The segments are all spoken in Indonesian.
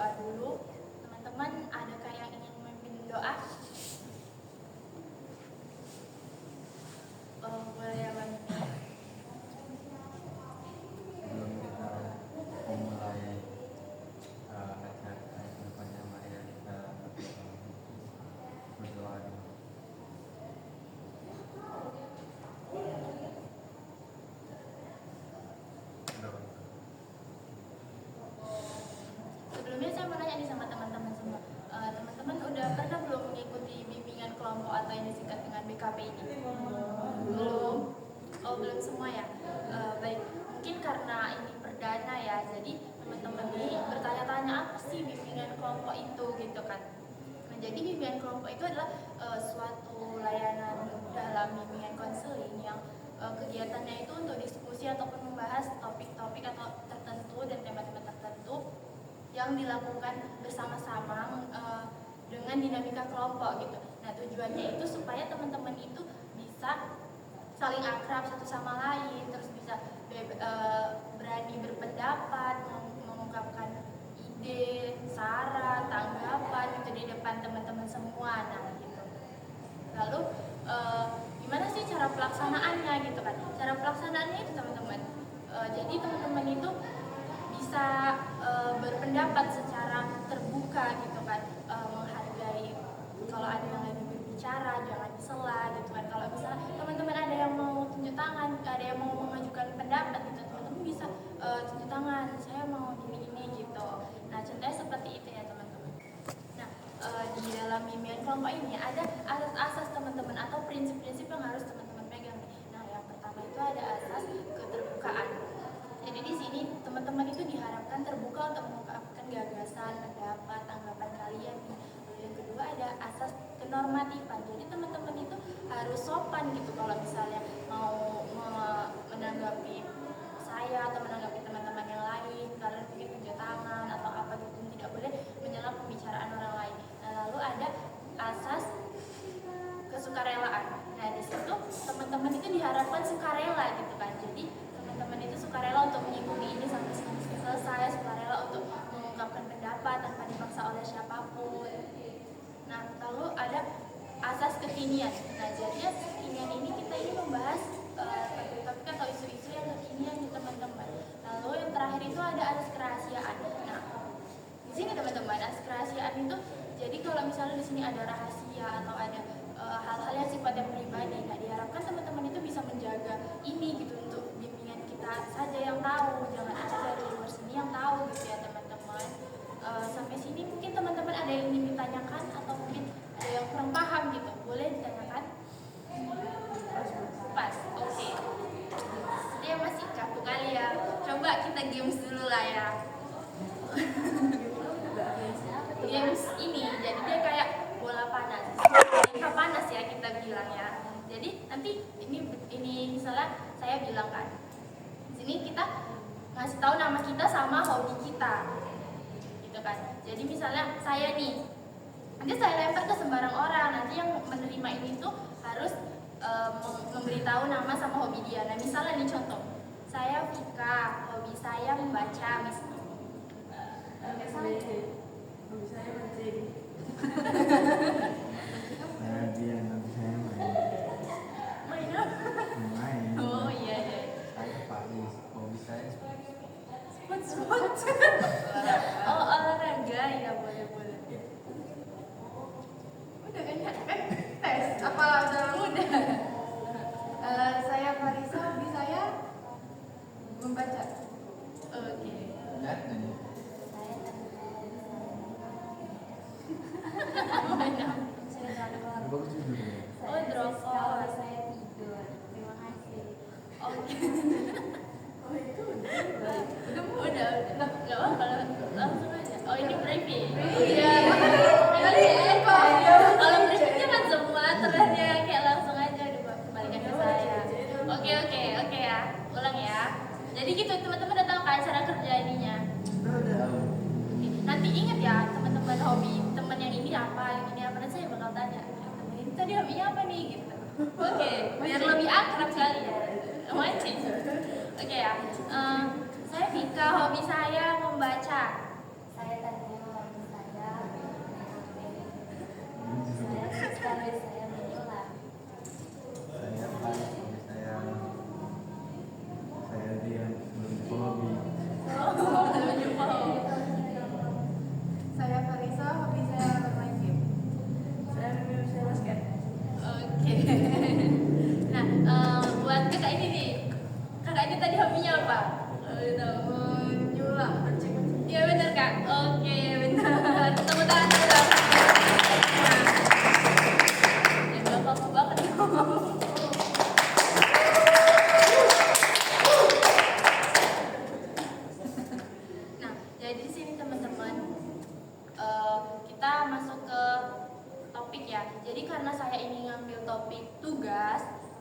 berdoa dulu. Teman-teman adakah yang ingin memimpin doa? Boleh ya Bang? Sebelum kita memulai acara depannya Maria, kita berdoa dulu. Sebelumnya saya mau nanya nih sama teman-teman semua. Teman-teman udah pernah belum mengikuti bimbingan kelompok atau yang disingkat dengan BKP ini? Belum? Oh, belum semua ya? Baik, mungkin karena ini perdana ya, jadi teman-teman ini bertanya-tanya apa sih bimbingan kelompok itu gitu kan. Nah, jadi bimbingan kelompok itu adalah suatu layanan dalam bimbingan konseling yang kegiatannya itu untuk diskusi ataupun membahas topik-topik atau tertentu dan tema-tema tertentu yang dilakukan bersama-sama dengan dinamika kelompok gitu. Nah, tujuannya itu supaya teman-teman itu bisa saling akrab satu sama lain, terus bisa berani berpendapat, mengungkapkan ide, saran, tanggapan gitu di depan teman-teman semua. Nah, gitu. Lalu gimana sih cara pelaksanaannya gitu kan? Cara pelaksanaannya itu teman-teman. Jadi teman-teman itu bisa berpendapat secara terbuka gitu kan, menghargai kalau ada yang lagi berbicara jangan disela gitu kan. Kalau misalnya teman-teman ada yang mau tunjuk tangan, ada yang mau mengajukan pendapat gitu, teman-teman bisa tunjuk tangan, saya mau gini gitu. Nah, contohnya seperti itu ya teman-teman. Nah, di dalam bimbingan kelompok ini ada asas-asas teman-teman atau prinsip-prinsip yang harus teman-teman pegang. Nah, yang pertama itu ada asas keterbukaan. Jadi di sini teman-teman itu diharapkan terbuka untuk mengungkapkan gagasan, pendapat, tanggapan kalian. Lalu yang kedua ada asas kenormatifan. Jadi teman-teman itu harus sopan gitu kalau misalnya mau menanggapi saya atau menanggapi teman-teman yang lain, kalian mungkin tunjuk tangan atau apa gitu, tidak boleh menyela pembicaraan orang lain. Nah, lalu ada asas kesukarelaan. Nah, di situ teman-teman itu diharapkan sukarela gitu kan. Jadi teman-teman itu sukarela untuk mengikuti ini sampai selesai, sukarela untuk mengungkapkan pendapat tanpa dipaksa oleh siapapun. Nah, lalu ada asas kekinian. Nah, jadi asas kekinian ini kita ini membahas topik-topik atau isu-isu yang kekinian di teman-teman. Lalu yang terakhir itu ada asas kerahasiaan. Nah, di sini teman-teman, asas kerahasiaan itu jadi kalau misalnya di sini ada rahasia atau ada hal-hal yang sifatnya pribadi, nah diharapkan teman-teman itu bisa menjaga ini gitu untuk bimbingan kita saja yang tahu, jangan ada dari luar sini yang tahu gitu ya teman-teman. Sampai sini mungkin teman-teman ada yang ingin ditanyakan atau mungkin ada yang kurang paham gitu, boleh ditanyakan? Pas, oke. Dia masih kaku kali ya, coba kita games dulu lah ya. Games ini jadi dia kayak bola panas, panas ya kita bilang ya. Jadi nanti ini misalnya saya bilang kan, di sini kita ngasih tahu nama kita sama hobi kita, gitu kan. Jadi misalnya saya nih, nanti saya lempar ke sembarang orang, nanti yang menerima ini tuh harus memberitahu nama sama hobi dia. Nah, misalnya nih contoh, saya Vika, hobi saya membaca misalnya. Hobi saya mancing. Dia nanti saya Main apa? main. Oh iya. Saya Paris, hobi saya Sport. Oh, olahraga ya, boleh. Udah kan tes apa udah? Saya Farisa, hobi saya membaca. Oke. lihat nih. Bagus juga. Oh, dropper. Saya tidur. Terima kasih. Oke. Oh, itu Udah. Enggak apa-apa, langsung aja. Oh, ini briefing. Iya. Kalau briefing kan semua terusnya kayak langsung aja dibalikan ke saya. Oke ya. Ulang ya. Jadi gitu teman-teman udah tahu kan cara kerja ininya. Nanti ingat ya teman-teman hobi teman yang ini apa, nanti saya bakal tanya. Ini tadi hobinya apa nih gitu. Oke, biar lebih akrab kali ya. Mancing. Oke ya. Saya Vika, hobi saya membaca. Saya Tania,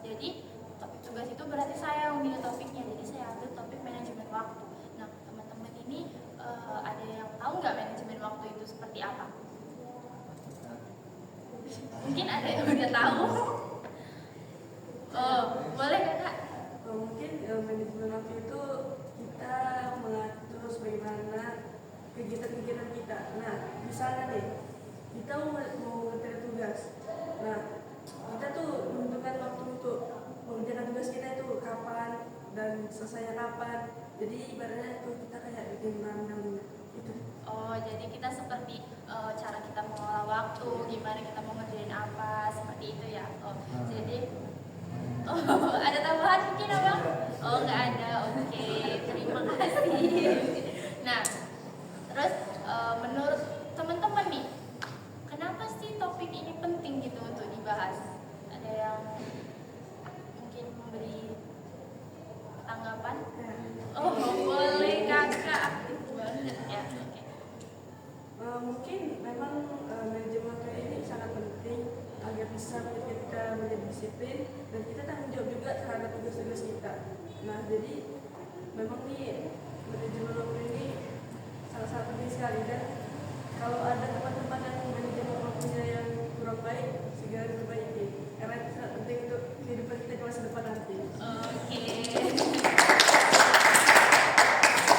Jadi topik tugas itu berarti saya yang milih topiknya, jadi saya ambil topik manajemen waktu. Nah, teman-teman ini ada yang tahu nggak manajemen waktu itu seperti apa? Mungkin ada yang udah tahu. Oh, boleh kakak? Mungkin manajemen waktu itu kita mengatur bagaimana kegiatan-kegiatan kita. Nah, misalnya nih, kita mau mengerjakan tugas. Nah, kita tuh menentukan waktu untuk mengerjakan tugas kita itu kapan dan selesainya kapan. Jadi ibaratnya itu kita kayak bikin rundown gitu. Oh, jadi kita seperti cara kita mengelola waktu, gimana kita mau ngerjain apa, seperti itu ya. Oh, jadi ada tambahan mungkin abang? Oh, nggak ada. Oke, terima kasih. Nah, terus menurut teman-teman nih, kenapa sih topik ini penting gitu untuk dibahas? Ada yang mungkin memberi tanggapan? Oh, boleh kakak, aktif banget ya. Oke. Mungkin memang manajemen waktu ini sangat penting agar bisa menjadikan kita menjadi disiplin dan kita tanggung jawab juga terhadap tugas-tugas kita. Nah, jadi memang nih manajemen waktu ini sangat penting sekali, dan kalau ada teman-teman yang manajemen waktunya yang kurang baik, segera diperbaiki karena itu sangat penting untuk kehidupan kita di masa depan nanti. Oke.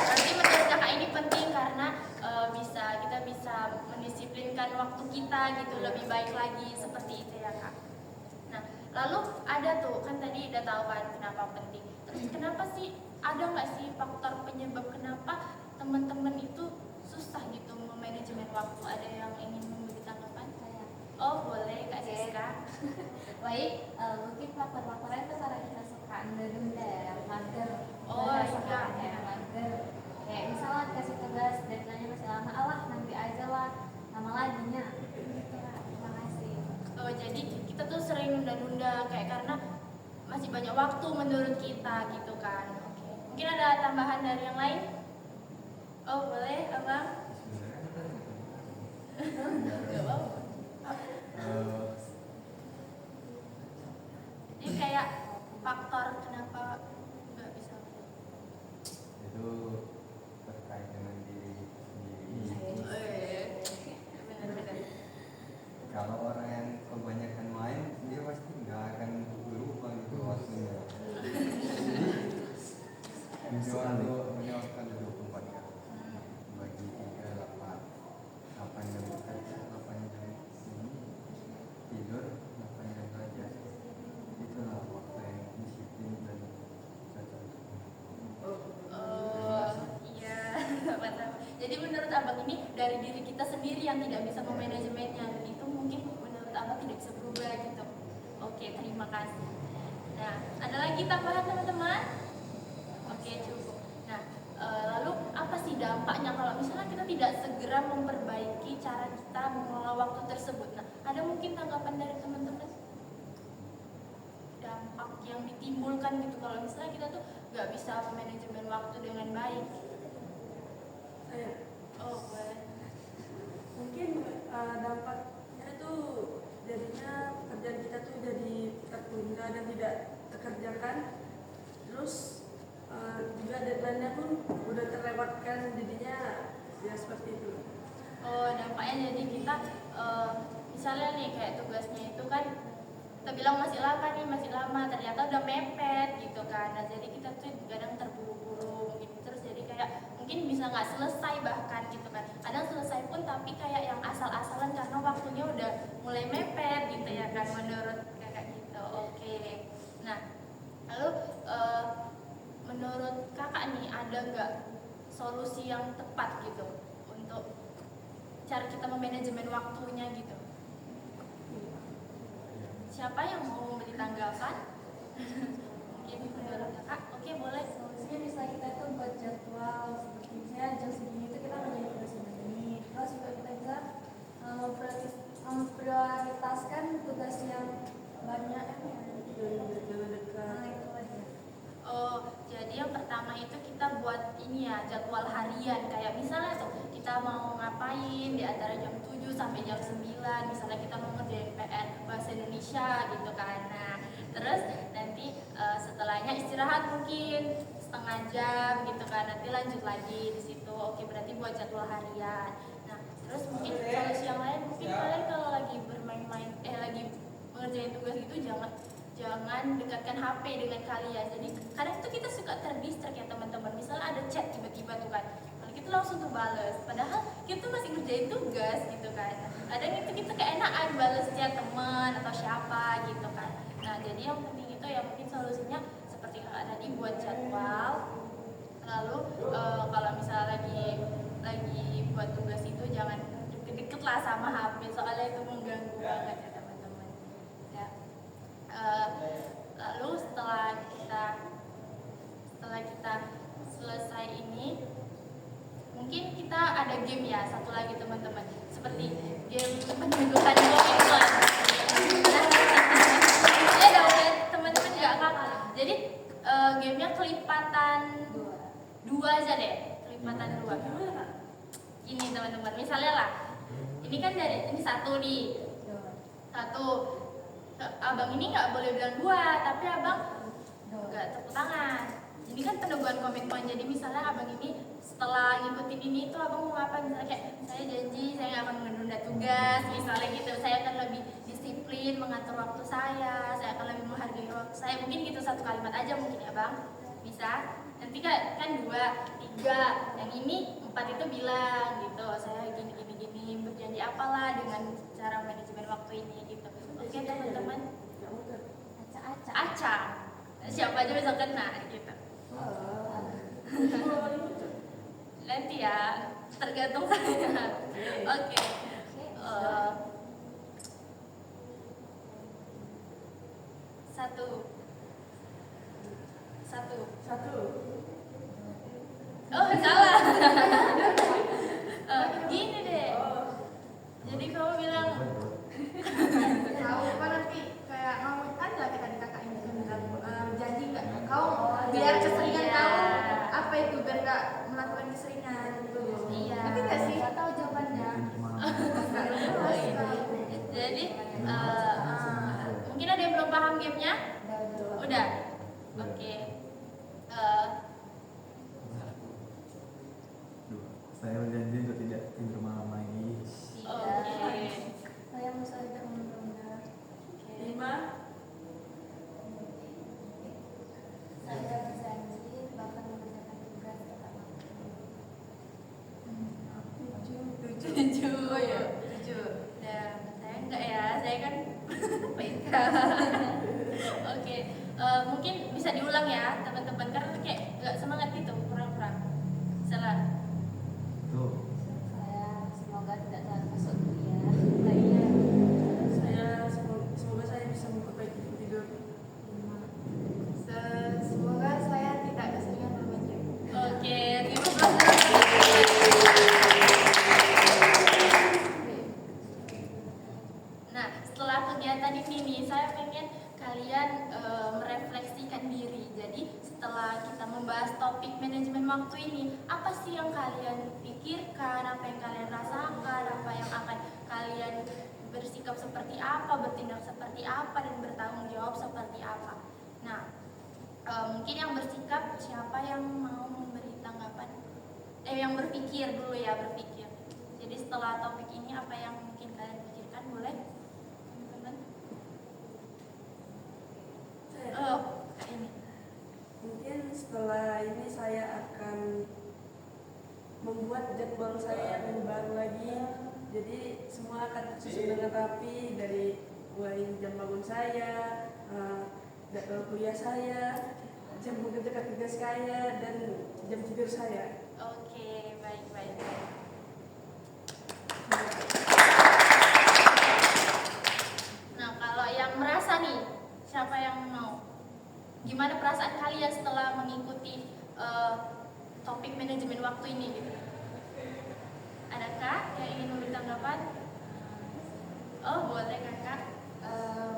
Berarti menurut kakak ini penting karena kita bisa mendisiplinkan waktu kita gitu lebih baik lagi, seperti itu ya kak. Nah, lalu ada tuh kan tadi udah tahu kan kenapa penting. Terus kenapa sih, ada nggak sih faktor penyebab kenapa teman-teman itu susah gitu memanajemen waktu? Ada yang ingin memberi tanggapan? Saya. Oh boleh kak Siska. Baik, mungkin faktor-faktornya itu karena kita suka nunda-nunda ya, mager. Oh, suka iya. ya, mager. Kayak misalnya dikasih tugas, deadline-nya masih lama, alah nanti aja lah, lama lagi nya. Terima kasih. Oh, jadi kita tuh sering nunda-nunda kayak karena masih banyak waktu menurut kita gitu kan. Oke. Mungkin ada tambahan dari yang lain? Oh boleh abang. Sebenarnya kita Gak apa-apa. Ini kayak faktor kenapa nggak bisa. itu terkait dengan diri sendiri. Benar-benar. Kalau orang yang kebanyakan main, dia pasti nggak akan berubah gitu waktunya. Menyewakan 24 jam bagi 8 jam bekerja, 8 jam ini tidur, 8 jam belajar. Itulah waktu yang disiplin dan cocok. Oh iya, mantap. Jadi menurut abang ini dari diri kita sendiri yang tidak bisa memanajemennya, dan itu mungkin menurut abang tidak bisa berubah gitu. Oke, terima kasih. Nah, ada lagi tambahan teman-teman? Oke, cukup. Nah, lalu apa sih dampaknya kalau misalnya kita tidak segera memperbaiki cara kita mengelola waktu tersebut? Nah, ada mungkin tanggapan dari teman-teman? Dampak yang ditimbulkan gitu kalau misalnya kita tuh nggak bisa manajemen waktu dengan baik. Saya Oh boleh. mungkin dampaknya itu jadinya pekerjaan kita tuh jadi tertunda dan tidak terkerjakan, terus juga deadline-nya pun udah terlewatkan, jadinya ya seperti itu. Oh dampaknya jadi kita misalnya nih kayak tugasnya itu kan kita bilang masih lama nih, masih lama, ternyata udah mepet gitu kan. Nah jadi kita tuh kadang terburu-buru gitu, terus jadi kayak mungkin bisa nggak selesai bahkan gitu kan. Kadang selesai pun tapi kayak yang asal-asalan karena waktunya udah mulai mepet gitu ya kan, menurut kakak gitu. Oke. Nah lalu menurut kakak nih ada nggak solusi yang tepat gitu untuk cara kita memanajemen waktunya gitu? Siapa yang mau memberi tanggapan? Mungkin menurut kakak, oke boleh. Solusinya bisa kita tuh buat jadwal, seperti misalnya jam segini itu kita menjadi tugas ini. Terus juga kita bisa memprioritaskan tugas yang banyak Dekat. itu aja. Oh, jadi yang pertama itu kita buat ini ya, jadwal harian. Kayak misalnya tuh, kita mau ngapain di antara jam 7 sampai jam 9. Misalnya kita mau ngerjain PR Bahasa Indonesia gitu kan. Nah, Terus nanti setelahnya istirahat mungkin setengah jam gitu kan, nanti lanjut lagi di situ. Oke, berarti buat jadwal harian. Nah, terus mungkin solusi yang lain, mungkin kalian kalau lagi bermain-main lagi mengerjain tugas gitu jangan dekatkan HP dengan kalian. Jadi kadang itu kita suka terdistract ya teman-teman. Misalnya ada chat tiba-tiba tuh kan, kalau kita langsung tuh bales, padahal kita masih ngerjain tugas gitu kan. Kadang itu kita keenakan bales chat teman atau siapa gitu kan. Nah, jadi yang penting itu ya mungkin solusinya seperti kakak tadi, buat jadwal. Lalu kalau misalnya lagi buat tugas itu jangan deket-deket lah sama HP, soalnya itu mengganggu banget ya teman-teman. Ya. Lalu setelah kita selesai ini, mungkin kita ada game ya, satu lagi teman-teman, seperti game penyembuhan Pokemon. Ya dong ya teman-teman, nggak kak? Jadi gamenya kelipatan dua aja deh, kelipatan dua. Ini teman-teman, misalnya lah, ini kan ini satu nih, satu. Abang ini nggak boleh bilang dua, tapi abang nggak tepuk tangan. Ini kan peneguhan komitmen. Jadi misalnya abang ini setelah ngikutin ini tuh abang mau apa? Misalnya kayak saya janji saya nggak akan menunda tugas, misalnya gitu. Saya akan lebih disiplin mengatur waktu saya akan lebih menghargai waktu saya. Mungkin gitu, satu kalimat aja mungkin ya bang. Bisa. Nanti kan 2, 3, yang ini 4 itu bilang gitu. Saya gini berjanji apalah dengan cara manajemen waktu ini gitu. Oke teman-teman. Acak. Siapa aja bisa kena gitu. Nanti ya, tergantung saya. Oke. Satu. Oh salah. Gini deh. Jadi kamu bilang Tahu apa nanti kayak ngomong aja kita di kakak ini kan janji nggak kau biar keseringan Iya. tahu apa itu biar nggak melakukan keseringan gitu. Iya. Tapi nggak sih? Nggak tahu jawabannya. Jadi mungkin ada yang belum paham gamenya? Udah. Oke. Saya berjanji untuk tidak tidur malam lagi. Oke. Saya mau tidak menunda. 5. Saya berjanji bakal mengerjakan tugas tetap waktu. 7. Oh ya, 7. Ya, saya enggak ya. Saya kan PK. Oke. Mungkin bisa diulang ya, teman-teman, karena kayak nggak semangat gitu, kurang-kurang. Salah. Tuh. Saya semoga tidak telat masuk kuliah. Lainnya Semoga saya bisa memperbaiki tidur. Semoga saya tidak keseringan bermain game. Oke, terima kasih. Nah, setelah kegiatan ini nih, saya pengen kalian merefleksikan diri. Jadi setelah kita membahas topik manajemen waktu ini, apa sih yang kalian pikirkan, apa yang kalian rasakan, apa yang akan kalian bersikap seperti apa, bertindak seperti apa, dan bertanggung jawab seperti apa. Nah, mungkin yang bersikap, siapa yang mau memberi tanggapan? Yang berpikir dulu ya, berpikir. Jadi setelah topik ini, apa yang mungkin kalian pikirkan, boleh? Teman-teman? Ini. Mungkin setelah ini saya akan membuat jadwal saya yang baru lagi. Jadi semua akan tersusun dengan rapi, dari mulai jam bangun saya, jadwal kuliah saya, jam mengerjakan tugas saya, dan jam tidur saya. Oke, baik. Nah, kalau yang merasa nih, siapa yang mau? Gimana perasaan kalian setelah mengikuti topik manajemen waktu ini gitu? Adakah yang ingin memberi tanggapan? Oh, boleh kakak.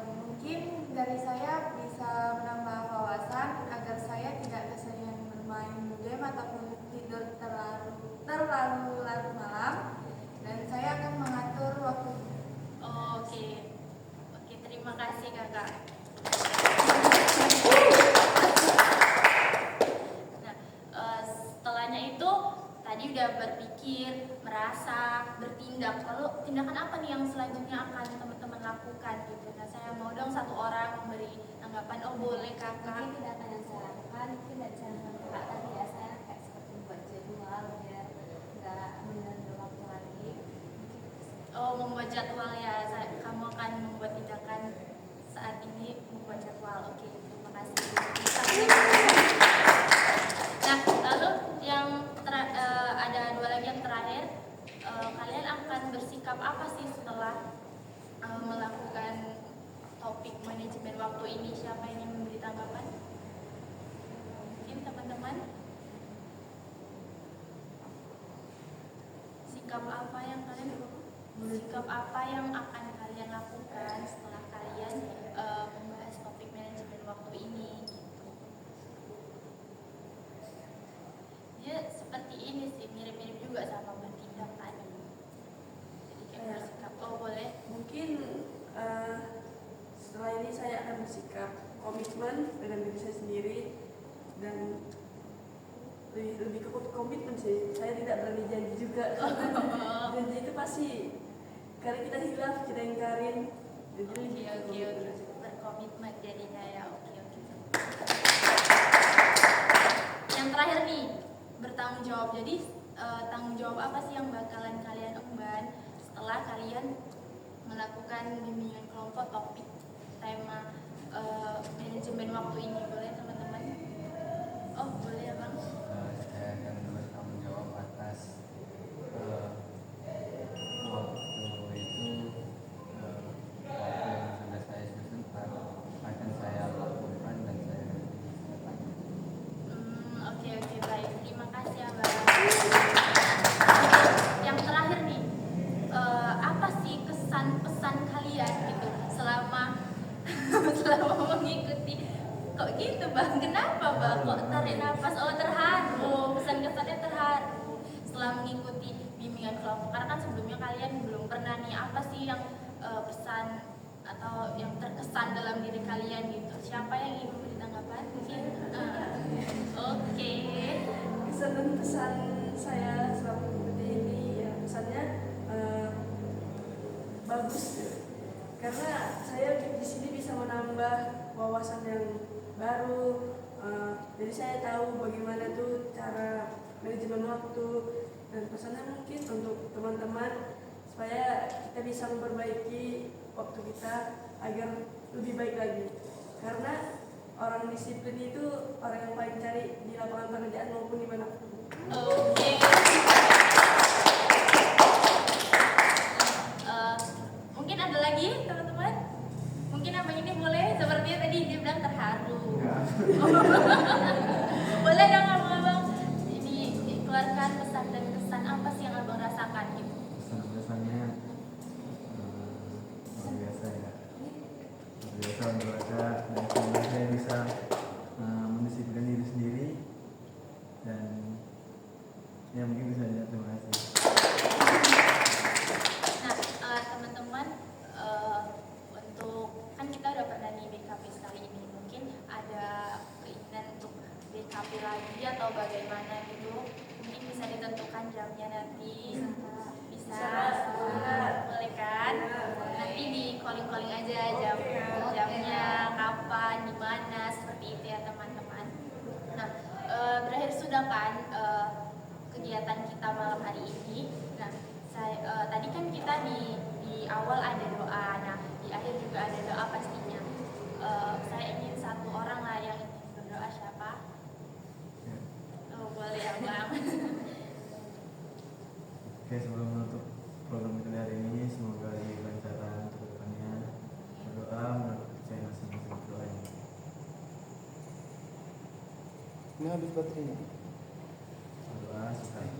Mungkin dari saya bisa menambah wawasan agar saya tidak keseringan bermain game ataupun tidur terlalu larut malam, dan saya akan mengatur waktu. Oke, terima kasih kakak. bertindak. Lalu tindakan apa nih yang selanjutnya akan teman-teman lakukan gitu? Nah, saya mau dong satu orang memberi tanggapan. Oh, boleh kakak. Mungkin tindakan yang saya lakukan mungkin dari cara kakak tadi ya, saya kayak seperti buat jadwal biar nggak menunda waktu lagi. Oh, membuat jadwal ya. Kamu akan membuat tindakan saat ini membuat jadwal. Oke, terima kasih. Nah, lalu yang ada dua lagi yang terakhir. Kalian akan bersikap apa sih setelah melakukan topik manajemen waktu ini? Siapa yang ingin memberi tanggapan? Mungkin teman-teman. Sikap apa yang akan kalian lakukan setelah kalian membahas topik manajemen waktu ini gitu. Ya seperti ini sih, mirip-mirip juga sama bertindak tadi. Jadi kayak bersikap. Oh, boleh. Mungkin setelah ini saya akan bersikap komitmen dengan diri saya sendiri dan lebih ke komitmen sih. Saya tidak berani janji juga. Janji itu pasti karena kita hilaf, kita ingkarin. Oke. Berkomitmen jadinya ya. Oke. Yang terakhir nih, bertanggung jawab. Jadi tanggung jawab apa sih yang bakalan kalian emban setelah kalian melakukan bimbingan kelompok topik tema manajemen waktu ini? Boleh teman-teman? Oh, boleh ya Bang. Saya akan bertanggung jawab atas waktu itu, waktu yang sudah saya susun akan saya lakukan dan saya selesaikan. Oke, baik. Terima kasih ya Bang. Yang terakhir nih, apa sih kesan pesan kalian gitu selama mengikuti? Kok gitu Bang? Kenapa Bang? Kok tarik nafas? Oh, terharu. Pesan kesannya terharu setelah mengikuti bimbingan kelompok. Karena kan sebelumnya kalian belum pernah nih. Apa sih yang pesan atau yang terkesan dalam diri kalian gitu? Siapa yang ingin memberi tanggapan? Mungkin. Oke. Kesan dan pesan saya selama mengikuti ini ya pesannya bagus ya. Karena saya di sini bisa menambah wawasan yang baru, jadi saya tahu bagaimana tuh cara manajemen waktu, dan pesannya mungkin untuk teman-teman supaya kita bisa memperbaiki waktu kita agar lebih baik lagi. Karena orang disiplin itu orang yang paling cari di lapangan pekerjaan maupun dimanapun. Oke. Mungkin ada lagi teman-teman? Mungkin abang ini boleh, sepertinya tadi dia bilang terharu. Boleh dong abang ini keluarkan pesan dan kesan apa sih yang abang rasakan gitu? Pesan-pesannya luar biasa ya. Luar biasa untuk ada, dan semoga saya bisa mendisiplin diri sendiri dan ya mungkin bisa lihat. Terima kasih. Nah, teman-teman, untuk kan kita udah pernah di BKP sekali ini, mungkin ada keinginan untuk BKP lagi atau bagaimana gitu, mungkin bisa ditentukan jamnya nanti. Bisa. Boleh kan? Nanti di calling aja jamnya, kapan, di mana, seperti itu ya teman-teman. Nah, berakhir sudah kan kegiatan kita malam hari ini. Nah, tadi kan kita di awal ada doa, nah di akhir juga ada doa pastinya. Saya ingin satu orang lah yang ingin berdoa. Siapa? Oh, boleh ya Bang. Oke, sebelum menutup program kita hari ini, semoga lancaran untuk depannya. Berdoa menurut kepercayaan masing-masing doa ini. Ini habis baterainya. Berdoa supaya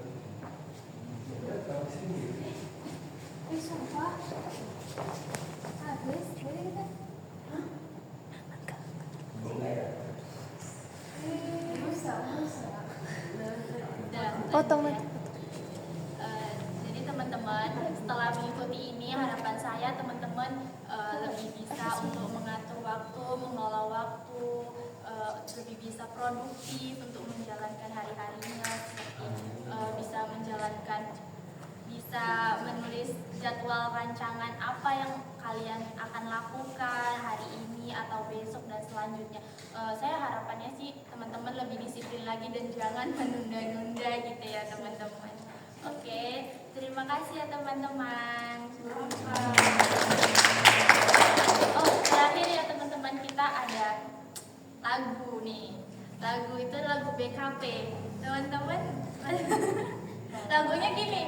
Sumpah habis, boleh kita? Potong lagi. Jadi teman-teman, setelah mengikuti ini, harapan saya teman-teman lebih bisa untuk mengatur waktu, mengelola waktu, lebih bisa produktif untuk menjalankan hari-harinya, seperti bisa menjalankan bisa menulis jadwal rancangan apa yang kalian akan lakukan hari ini atau besok dan selanjutnya. Saya harapannya sih teman-teman lebih disiplin lagi dan jangan menunda-nunda gitu ya teman-teman. Oke, terima kasih ya teman-teman. Oh, terakhir ya teman-teman, kita ada lagu nih. Lagu itu lagu BKP. Teman-teman, lagunya gini.